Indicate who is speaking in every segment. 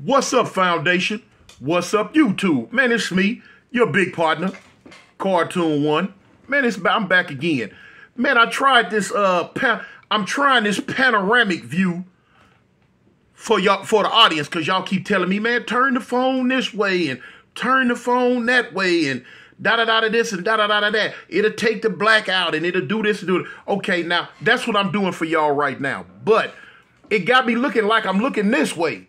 Speaker 1: What's up, Foundation? What's up, YouTube? Man, it's me, your big partner, Cartoon One. Man, I'm back again. Man, I tried this. I'm trying this panoramic view for y'all, for the audience, because y'all keep telling me, man, turn the phone this way and turn the phone that way and da-da-da-da this and da-da-da-da that. It'll take the black out and it'll do this and do it. Okay, now, that's what I'm doing for y'all right now. But it got me looking like I'm looking this way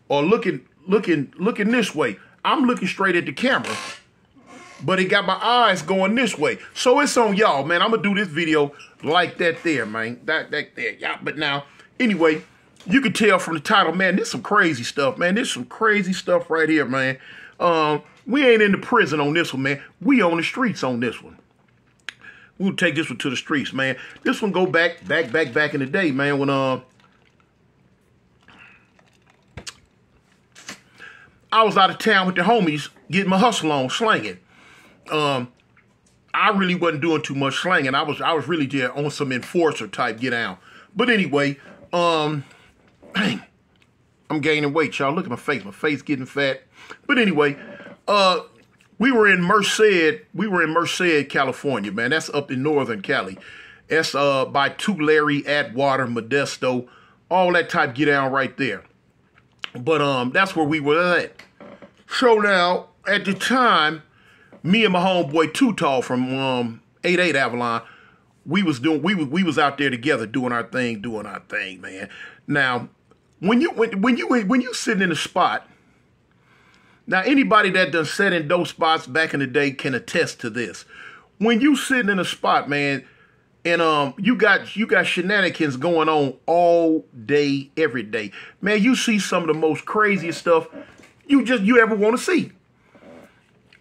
Speaker 1: or looking this way. I'm looking straight at the camera, but it got my eyes going this way. So it's on y'all, man. I'm going to do this video like that there, man. That there. Yeah, but now, anyway, you can tell from the title, man, this some crazy stuff, man. This some crazy stuff right here, man. We ain't in the prison on this one, man. We on the streets on this one. We'll take this one to the streets, man. This one go back in the day, man, when I was out of town with the homies getting my hustle on, slanging. I really wasn't doing too much slanging. I was really just on some enforcer type get down. But anyway, dang, I'm gaining weight, y'all. Look at my face. My face getting fat. But anyway, we were in Merced, California, man. That's up in Northern Cali. That's by Tulare, Atwater, Modesto, all that type get down right there. But that's where we were at. So now, at the time, me and my homeboy Too Tall from 88 Avalon, we was out there together doing our thing, man. Now, when you sitting in a spot, now anybody that done sat in those spots back in the day can attest to this. When you sitting in a spot, man, and you got shenanigans going on all day, every day, man, you see some of the most craziest stuff you ever want to see.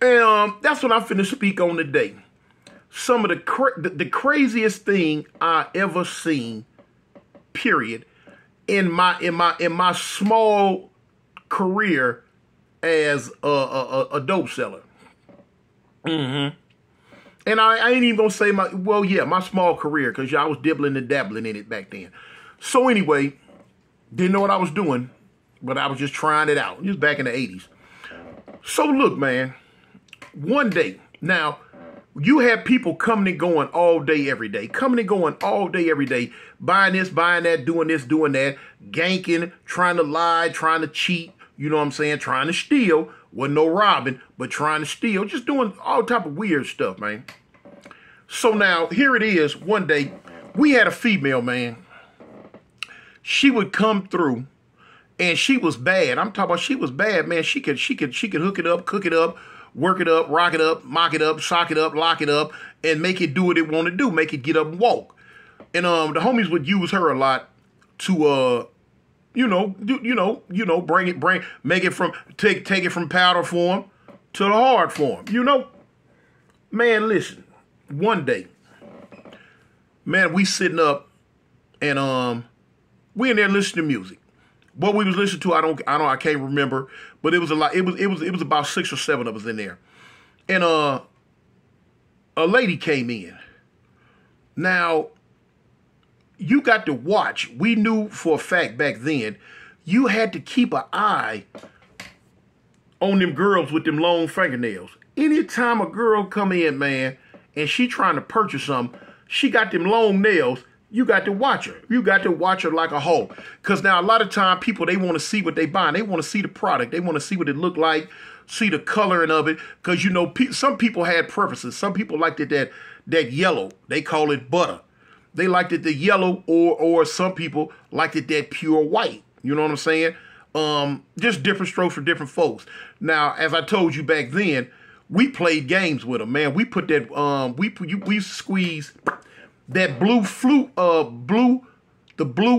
Speaker 1: And that's what I'm finna speak on today. Some of the craziest thing I ever seen, period, in my small career as a dope seller. And I ain't even gonna say my small career, because I was dibbling and dabbling in it back then. So anyway, didn't know what I was doing, but I was just trying it out. It was back in the 80s. So look, man, one day, now, you have people coming and going all day, every day. Coming and going all day, every day. Buying this, buying that, doing this, doing that. Ganking, trying to lie, trying to cheat. You know what I'm saying? Trying to steal. Wasn't no robbing, but trying to steal. Just doing all type of weird stuff, man. So now, here it is. One day, we had a female, man. She would come through, and she was bad. I'm talking about she was bad, man. She could hook it up, cook it up, work it up, rock it up, mock it up, sock it up, lock it up, and make it do what it want to do. Make it get up and walk. And the homies would use her a lot to take it from powder form to the hard form. You know, man, listen. One day, man, we sitting up and we in there listening to music. What we was listening to, I can't remember, but it was a lot. It was about 6 or 7 of us in there, and a lady came in. Now, you got to watch. We knew for a fact back then, you had to keep an eye on them girls with them long fingernails. Anytime a girl come in, man, and she trying to purchase something, she got them long nails. You got to watch her. You got to watch her like a hoe. Because now a lot of time people, they want to see what they buying. They want to see the product. They want to see what it look like, see the coloring of it. Because, you know, some people had preferences. Some people liked it that yellow. They call it butter. They liked it the yellow, or some people liked it that pure white. You know what I'm saying? Just different strokes for different folks. Now, as I told you back then, we played games with them, man. We put that, we squeeze that blue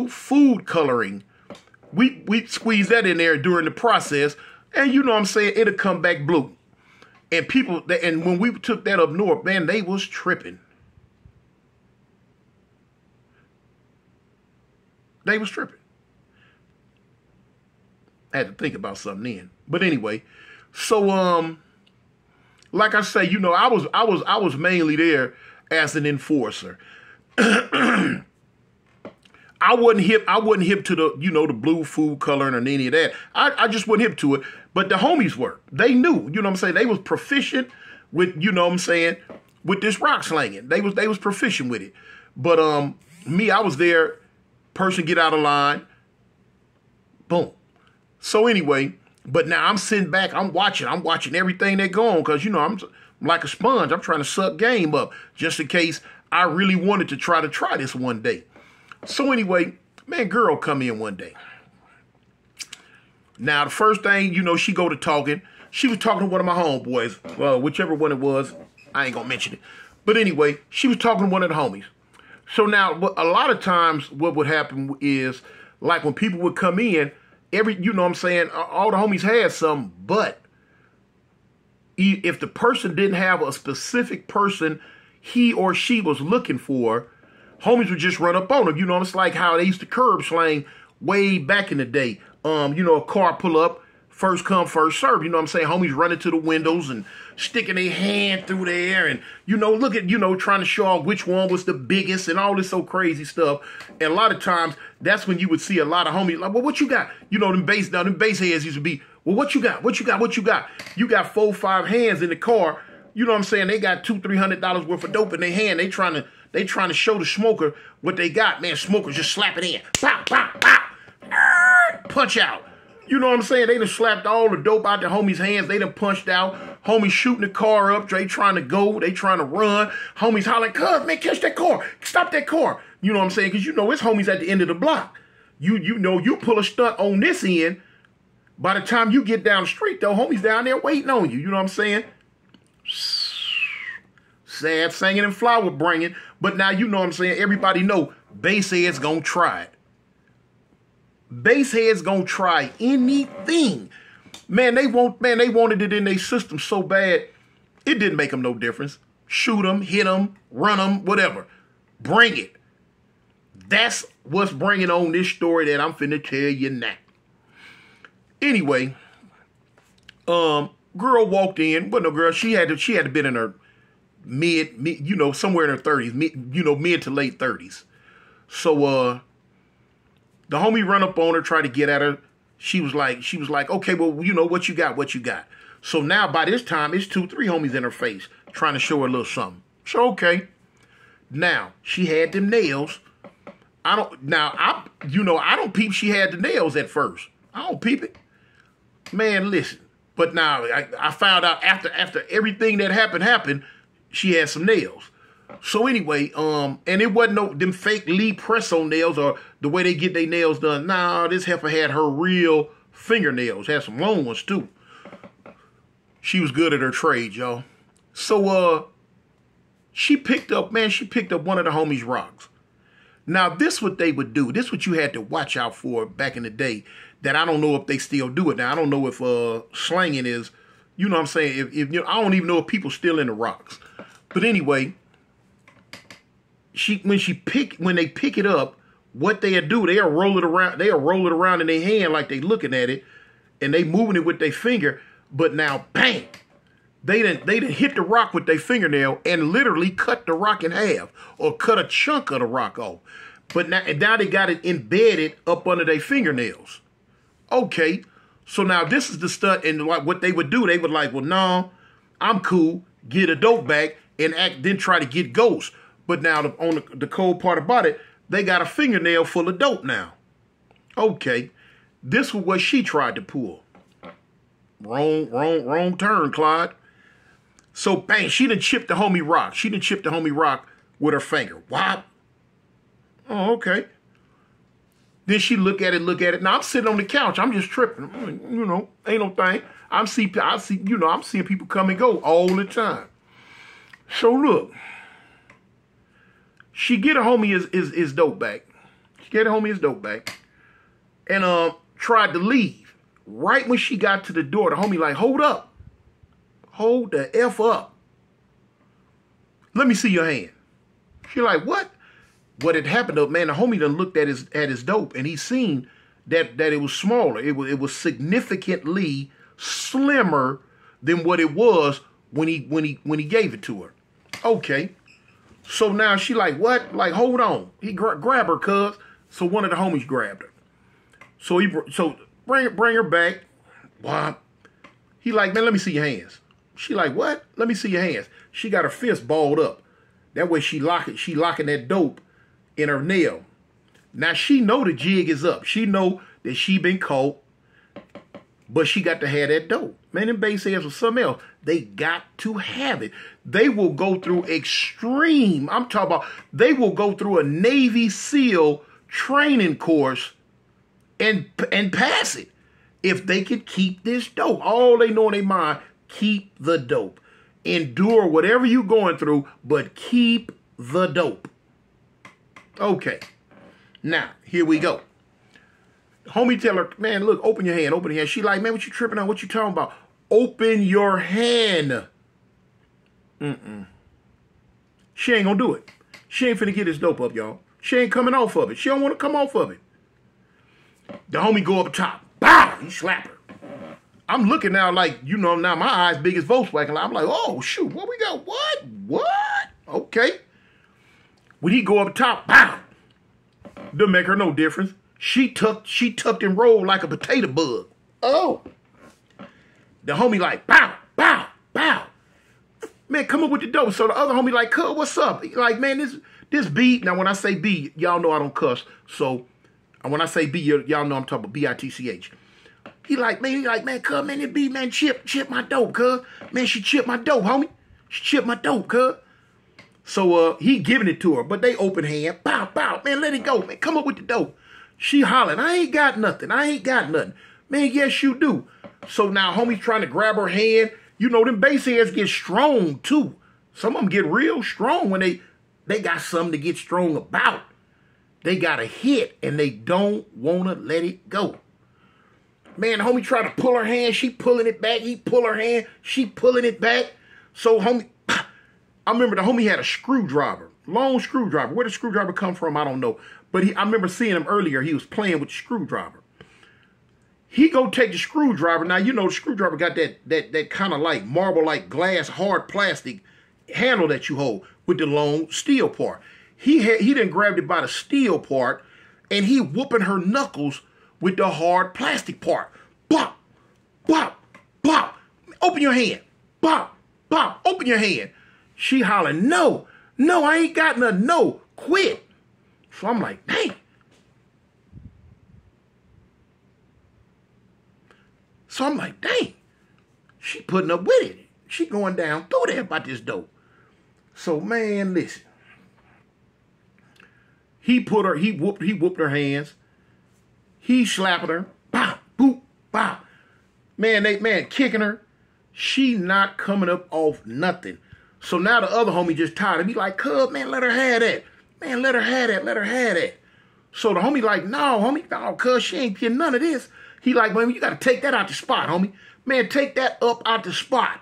Speaker 1: food coloring. We squeeze that in there during the process, and you know what I'm saying, it'll come back blue. And people, and when we took that up north, man, they was tripping. They was tripping. I had to think about something then. But anyway, so like I say, you know, I was mainly there as an enforcer. I I wasn't hip. I wasn't hip to the, the blue food coloring or any of that. I just wasn't hip to it. But the homies were. They knew. You know what I'm saying? They was proficient with, with this rock slanging. They was proficient with it. But me, I was there. Person get out of line. Boom. So anyway, but now I'm sitting back. I'm watching everything that go on because I'm like a sponge. I'm trying to suck game up just in case I really wanted to try this one day. So anyway, man, girl come in one day. Now, the first thing, she go to talking. She was talking to one of my homeboys. Well, whichever one it was, I ain't going to mention it. But anyway, she was talking to one of the homies. So now, a lot of times what would happen is, like when people would come in, all the homies had some, but if the person didn't have a specific person he or she was looking for, homies would just run up on them. It's like how they used to curb slang way back in the day. A car pull up, first come, first serve. Homies running to the windows and sticking their hand through there and, look at, trying to show off which one was the biggest and all this so crazy stuff. And a lot of times, that's when you would see a lot of homies like, well, what you got? Them bass heads used to be, well, what you got? What you got? What you got? You got 4, 5 hands in the car. They got $200-$300 worth of dope in their hand. They trying to show the smoker what they got. Man, smoker just slap it in. Pow, pow, pow. Punch out. They done slapped all the dope out the homies' hands. They done punched out. Homies shooting the car up. They trying to go. They trying to run. Homies hollering, cuz, man, catch that car. Stop that car. Because it's homies at the end of the block. You pull a stunt on this end. By the time you get down the street, though, homies down there waiting on you. You know what I'm saying? Sad singing and flower bringing. But now, everybody know bass heads gonna try it. Bass heads gonna try anything. Man, they wanted it in their system so bad, it didn't make them no difference. Shoot them, hit them, run them, whatever. Bring it. That's what's bringing on this story that I'm finna tell you now. Anyway, girl walked in. Well, no, girl, she had to been in her mid, somewhere in her 30s, mid to late 30s. So, the homie run up on her, try to get at her. She was like, okay, well, what you got? So now by this time, it's 2, 3 homies in her face trying to show her a little something. So, okay. Now, she had them nails. I don't peep she had the nails at first. I don't peep it. Man, listen. But now I found out after everything that happened, she had some nails. So anyway, and it wasn't them fake Lee press-on nails or the way they get their nails done. Nah, this heifer had her real fingernails. Had some long ones too. She was good at her trade, y'all. So she picked up one of the homies' rocks. Now, this what they would do. This what you had to watch out for back in the day that I don't know if they still do it now. I don't know if slanging is, what I'm saying? If I don't even know if people still in the rocks. But anyway, when they pick it up, what they'll do, they'll roll it around in their hand like they looking at it, and they moving it with their finger. But now, bang, they didn't hit the rock with their fingernail and literally cut the rock in half or cut a chunk of the rock off. But now they got it embedded up under their fingernails. Okay, so now this is the stunt, and like what they would do, they would like, well, no, I'm cool, get a dope bag and then try to get ghosts. But now on the cold part about it, they got a fingernail full of dope now. Okay, this was what she tried to pull. Wrong turn, Clyde. So bang, she done chipped the homie rock. She done chipped the homie rock with her finger. Wow. Oh, okay. Then she look at it. Now I'm sitting on the couch. I'm just tripping. Ain't no thing. I'm seeing people come and go all the time. So look, she get a homie his dope back. She get a homie his dope back, and tried to leave. Right when she got to the door, the homie like, hold up, hold the F up. Let me see your hand. She like, what? What had happened though, man, the homie done looked at his dope and he seen that it was smaller. It was significantly slimmer than what it was when he gave it to her. Okay. So now she like, what? Like, hold on. He grab her, cuz. So one of the homies grabbed her. So bring her back. Wow. He like, man, let me see your hands. She like, what? Let me see your hands. She got her fist balled up. That way she locking that dope in her nail. Now she know the jig is up. She know that she been caught, but she got to have that dope. Man, them base heads or something else. They got to have it. They will go through extreme. I'm talking about they will go through a Navy SEAL training course and pass it if they could keep this dope. All they know in their mind, keep the dope. Endure whatever you're going through, but keep the dope. Okay. Now, here we go. Homie tell her, man, look, open your hand, open your hand. She like, man, what you tripping on? What you talking about? Open your hand. She ain't gonna do it. She ain't finna get this dope up, y'all. She ain't coming off of it. She don't want to come off of it. The homie go up top. Bow! He slap her. I'm looking now like, you know, now my eyes big as Volkswagen. I'm like, oh, shoot, what we got? What? What? Okay. When he go up top, bow! Doesn't make her no difference. She tucked and rolled like a potato bug. Oh. The homie like, bow, bow, bow. Man, come up with the dope. So the other homie like, cuz, what's up? He like, man, this B. Now, when I say B, y'all know I don't cuss. So when I say B, y'all know I'm talking about B-I-T-C-H. He like, man, cuz, man, this B, man, chip my dope, cuz. Man, she chipped my dope, homie. She chipped my dope, cuz. So he giving it to her, but they open hand. Bow, bow. Man, let it go, man. Come up with the dope. She hollering, I ain't got nothing. I ain't got nothing. Man, yes, you do. So now homie's trying to grab her hand. You know, them bass heads get strong, too. Some of them get real strong when they got something to get strong about. They got a hit, and they don't want to let it go. Man, the homie tried to pull her hand. She pulling it back. He pull her hand. She pulling it back. So homie, I remember the homie had a screwdriver. Long screwdriver. Where did the screwdriver come from? I don't know. But I remember seeing him earlier. He was playing with the screwdriver. He go take the screwdriver. Now, you know, the screwdriver got that kind of like marble, like glass, hard plastic handle that you hold with the long steel part. He done grabbed it by the steel part, and he whooping her knuckles with the hard plastic part. Bop, bop, bop. Open your hand. Bop, bop. Open your hand. She hollering, no, I ain't got nothing. No, quit. So I'm like, dang. So I'm like, dang. She putting up with it. She going down through there about this dope. So, man, listen. He whooped her hands. He slapping her. Bow, boop, bow. Man, kicking her. She not coming up off nothing. So now the other homie just tired of me like, cuz, man, let her have that. Man, let her have that. Let her have that. So the homie like, no, cuz, she ain't getting none of this. He like, man, you got to take that out the spot, homie. Man, take that up out the spot.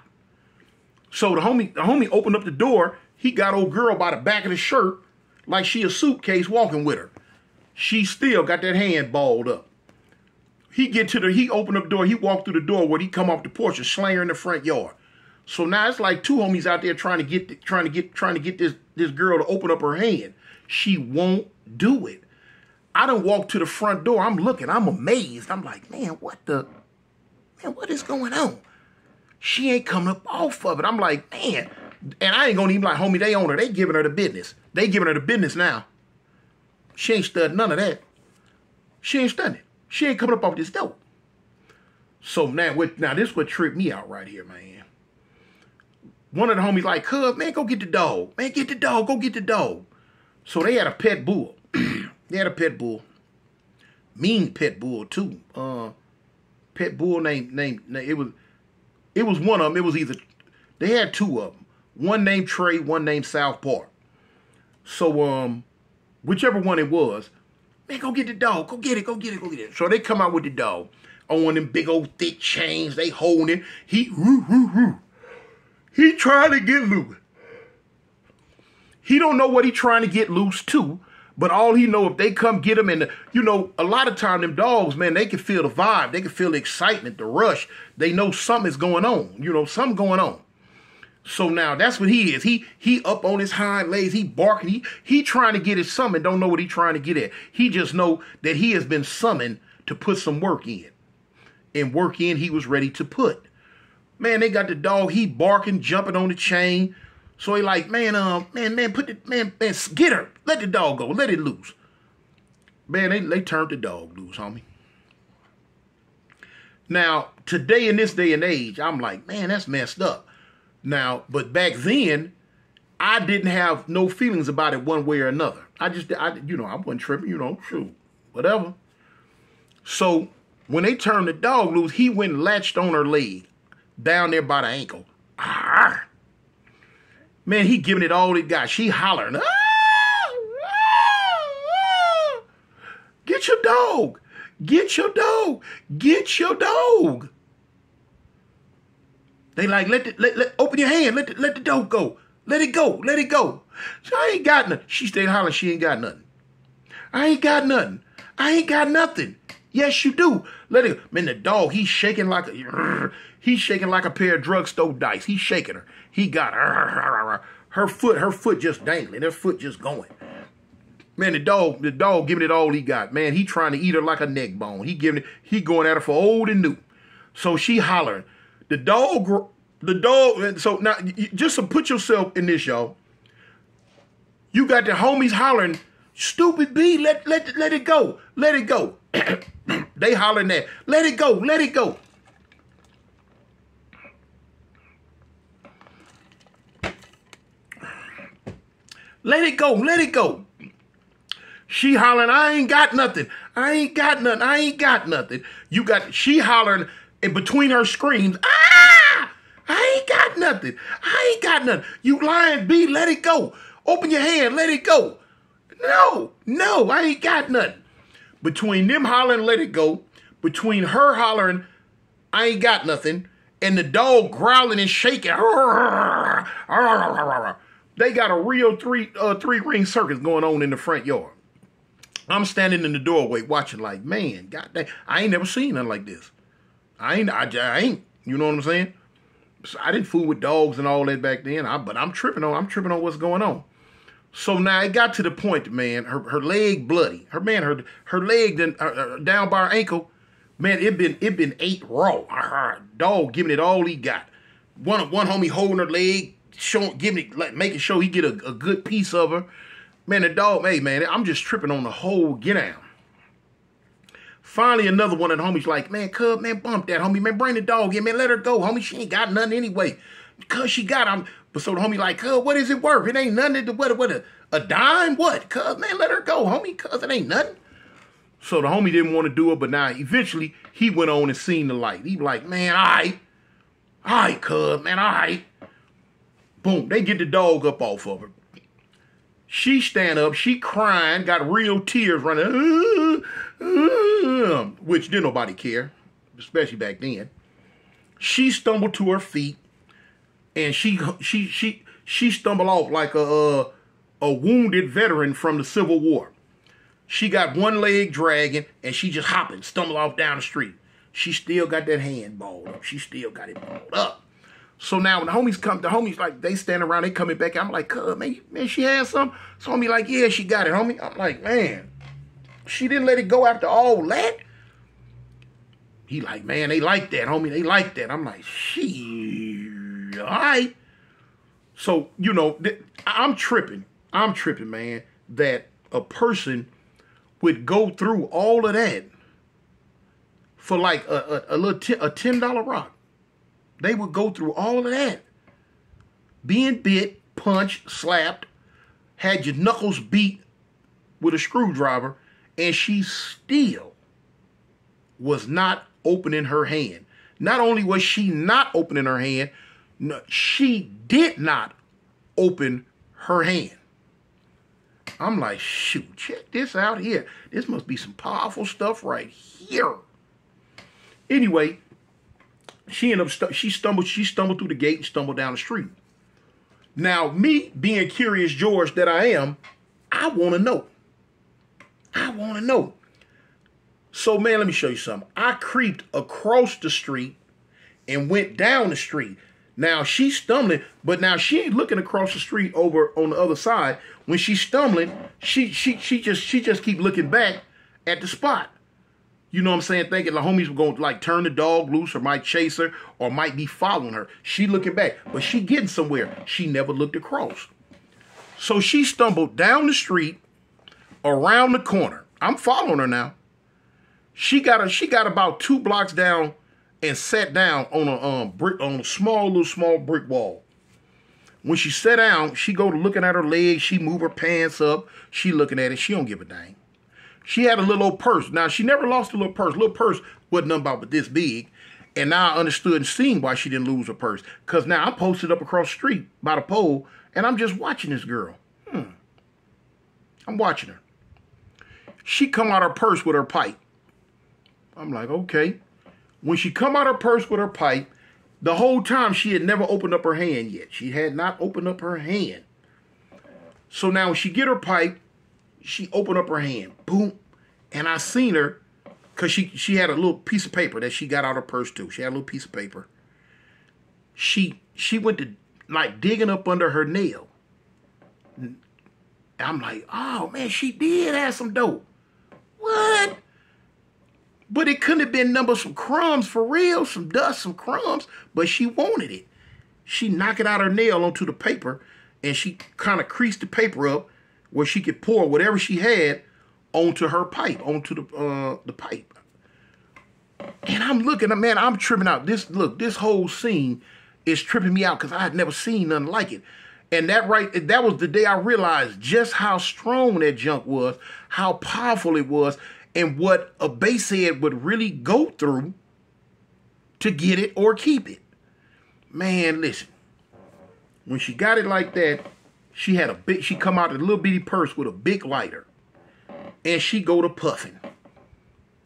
Speaker 1: So the homie opened up the door. He got old girl by the back of the shirt like she a suitcase walking with her. She still got that hand balled up. He opened up the door. He walked through the door where he come off the porch and slang her in the front yard. So now it's like two homies out there trying to get this girl to open up her hand. She won't do it. I done walked to the front door. I'm looking. I'm amazed. I'm like, man, what is going on? She ain't coming up off of it. I'm like, man. And I ain't gonna even like, homie, they own her. They giving her the business. They giving her the business now. She ain't studying none of that. She ain't studying. She ain't coming up off this dope. So now this what tripped me out right here, man. One of the homies like, cuz, man, go get the dog. Man, get the dog. Go get the dog. So they had a pet bull. They had a pet bull. Mean pet bull, too. Pet bull named it was one of them. It was either, they had two of them. One named Trey, one named South Park. So, whichever one it was, man, go get the dog. Go get it. So they come out with the dog on one of them big old thick chains. They holding it. He trying to get loose. He don't know what he trying to get loose to, but all he know, if they come get him, and you know, a lot of time them dogs, man, they can feel the vibe. They can feel the excitement, the rush. They know something is going on. You know, something going on. So now that's what he is. He up on his hind legs. He barking. He trying to get his summon. Don't know what he trying to get at. He just know that he has been summoned to put some work in. And work in he was ready to put. Man, they got the dog. He barking, jumping on the chain. So he like, man, get her. Let the dog go. Let it loose. Man, they turned the dog loose, homie. Now, today in this day and age, I'm like, man, that's messed up. Now, but back then, I didn't have no feelings about it one way or another. I wasn't tripping, shoot, whatever. So when they turned the dog loose, he went and latched on her leg down there by the ankle. Ah! Man, he giving it all he got. She hollering. Ah! Ah! Get your dog. Get your dog. Get your dog. They like, open your hand. Let the dog go. Let it go. Let it go. So I ain't got nothing. She stayed hollering. She ain't got nothing. I ain't got nothing. I ain't got nothing. Yes, you do. Let it. Man, the dog, he's shaking like a pair of drugstore dice. He's shaking her. He got her foot just dangling. Her foot just going. Man, the dog giving it all he got. Man, he trying to eat her like a neck bone. He going at her for old and new. So she hollering. The dog, so now, just to put yourself in this, y'all. You got the homies hollering, stupid B, let it go. Let it go. They hollering that, let it go, let it go. Let it go, let it go. She hollering, I ain't got nothing. I ain't got nothing. I ain't got nothing. She hollering, and between her screams, ah! I ain't got nothing. I ain't got nothing. You lying, B, let it go. Open your hand, let it go. No, I ain't got nothing. Between them hollering, let it go, between her hollering, I ain't got nothing, and the dog growling and shaking. They got a real three-ring circus going on in the front yard. I'm standing in the doorway watching like, man, goddamn, I ain't never seen nothing like this. I ain't, you know what I'm saying? So I didn't fool with dogs and all that back then, but I'm tripping on what's going on. So now it got to the point, man, her leg bloody. Her leg down by her ankle, man, it been ate raw. Dog giving it all he got. One homie holding her leg, making sure he get a good piece of her. Man, the dog, hey man, I'm just tripping on the whole get down. Finally, another one of the homies like, man, cub, man, bump that, homie, man, bring the dog in, man, let her go, homie, she ain't got nothing anyway. Cuz she got him. But so the homie like, cuz, what is it worth? It ain't nothing. What, a dime? What? Cuz, man, let her go, homie, cuz it ain't nothing. So the homie didn't want to do it, but now eventually he went on and seen the light. He like, man, all right, cuz, man, all right. Boom, they get the dog up off of her. She stand up, she crying, got real tears running, which didn't nobody care, especially back then. She stumbled to her feet, and she stumbled off like a wounded veteran from the Civil War. She got one leg dragging, and she just hopping, stumbled off down the street. She still got that hand balled up. She still got it balled up. So now when the homies come, like, they stand around, they coming back. I'm like, cuz, man, she had some. So homie like, yeah, she got it, homie. I'm like, man, she didn't let it go after all that. He like, man, they like that, homie. They like that. I'm like, she, all right. So, you know, I'm tripping. I'm tripping, man, that a person would go through all of that for like a $10 rock. They would go through all of that. Being bit, punched, slapped, had your knuckles beat with a screwdriver, and she still was not opening her hand. Not only was she not opening her hand, no, she did not open her hand. I'm like, shoot, check this out here. This must be some powerful stuff right here. Anyway, she stumbled through the gate and stumbled down the street. Now, me being curious George that I am, I want to know. I want to know. So, man, let me show you something. I creeped across the street and went down the street. Now she's stumbling, but now she ain't looking across the street over on the other side. When she's stumbling, she just keep looking back at the spot. You know what I'm saying? Thinking the homies were going to like turn the dog loose or might chase her or might be following her. She looking back, but she getting somewhere. She never looked across. So she stumbled down the street, around the corner. I'm following her now. She got about 2 blocks down and sat down on a small brick wall. When she sat down, she go to looking at her legs. She move her pants up. She looking at it. She don't give a dang. She had a little old purse. Now, she never lost a little purse. Little purse wasn't nothing about but this big. And now I understood and seen why she didn't lose her purse. Because now I'm posted up across the street by the pole, and I'm just watching this girl. I'm watching her. She come out her purse with her pipe. I'm like, okay. When she come out her purse with her pipe, the whole time she had never opened up her hand yet. She had not opened up her hand. So now when she get her pipe, she opened up her hand. Boom. And I seen her, because she had a little piece of paper that she got out of her purse too. She had a little piece of paper. She went to like digging up under her nail. I'm like, oh man, she did have some dope. What? But it couldn't have been number some crumbs for real, some dust, some crumbs, but she wanted it. She knocked it out her nail onto the paper, and she kind of creased the paper up where she could pour whatever she had onto her pipe, onto the pipe. And I'm looking, man, I'm tripping out. This whole scene is tripping me out because I had never seen nothing like it. And that was the day I realized just how strong that junk was, how powerful it was, and what a basehead would really go through to get it or keep it. Man, listen. When she got it like that, she come out a little bitty purse with a big lighter. And she go to puffing.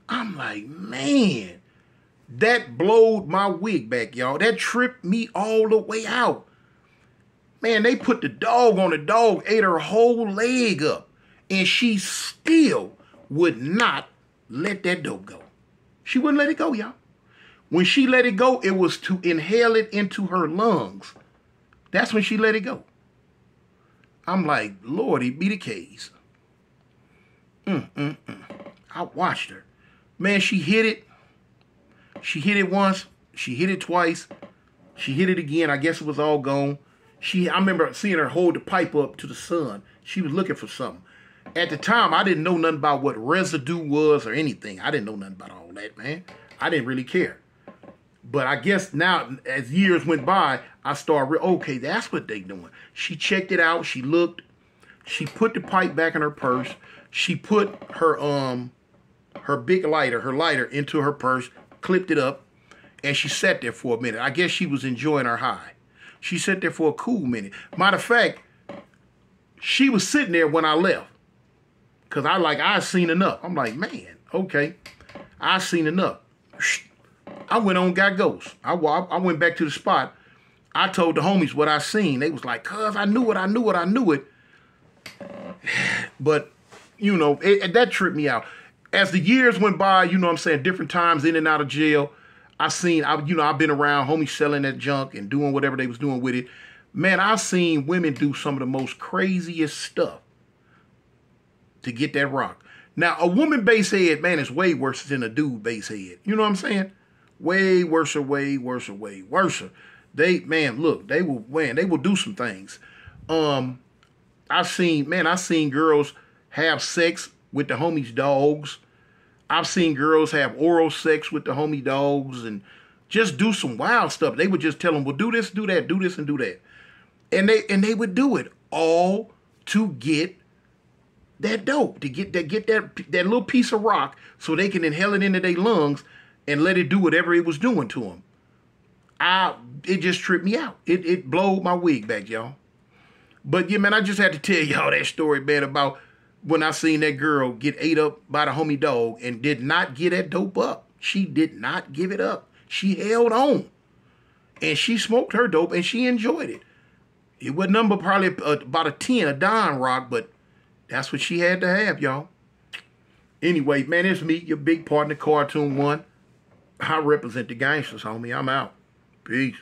Speaker 1: I'm like, man, that blowed my wig back, y'all. That tripped me all the way out. Man, they put the dog on. The dog ate her whole leg up. And she still would not let that dope go. She wouldn't let it go, y'all. When she let it go, it was to inhale it into her lungs. That's when she let it go. I'm like, Lord, it be the case. I watched her. Man, she hit it. She hit it once. She hit it twice. She hit it again. I guess it was all gone. I remember seeing her hold the pipe up to the sun. She was looking for something. At the time, I didn't know nothing about what residue was or anything. I didn't know nothing about all that, man. I didn't really care. But I guess now, as years went by, I started, okay, that's what they doing. She checked it out. She looked. She put the pipe back in her purse. She put her big lighter, into her purse, clipped it up, and she sat there for a minute. I guess she was enjoying her high. She sat there for a cool minute. Matter of fact, she was sitting there when I left. Because I seen enough. I'm like, man, okay. I seen enough. I went on, got ghost. I went back to the spot. I told the homies what I seen. They was like, cuz I knew it. But, you know, that tripped me out. As the years went by, you know what I'm saying, different times in and out of jail, I've been around homies selling that junk and doing whatever they was doing with it. Man, I've seen women do some of the most craziest stuff to get that rock. Now, a woman bass head, man, is way worse than a dude bass head. You know what I'm saying? Way worse. They will do some things. I've seen girls have sex with the homies' dogs. I've seen girls have oral sex with the homie dogs and just do some wild stuff. They would just tell them, well, do this, do that, do this, and do that. And they would do it all to get that dope, to get that little piece of rock so they can inhale it into their lungs and let it do whatever it was doing to them. It just tripped me out. It blowed my wig back, y'all. But yeah, man, I just had to tell y'all that story, man, about when I seen that girl get ate up by the homie dog and did not get that dope up. She did not give it up. She held on. And she smoked her dope and she enjoyed it. It was number probably about a 10, a dime rock, but that's what she had to have, y'all. Anyway, man, it's me, your big partner, Cartoon One. I represent the gangsters, homie. I'm out. Peace.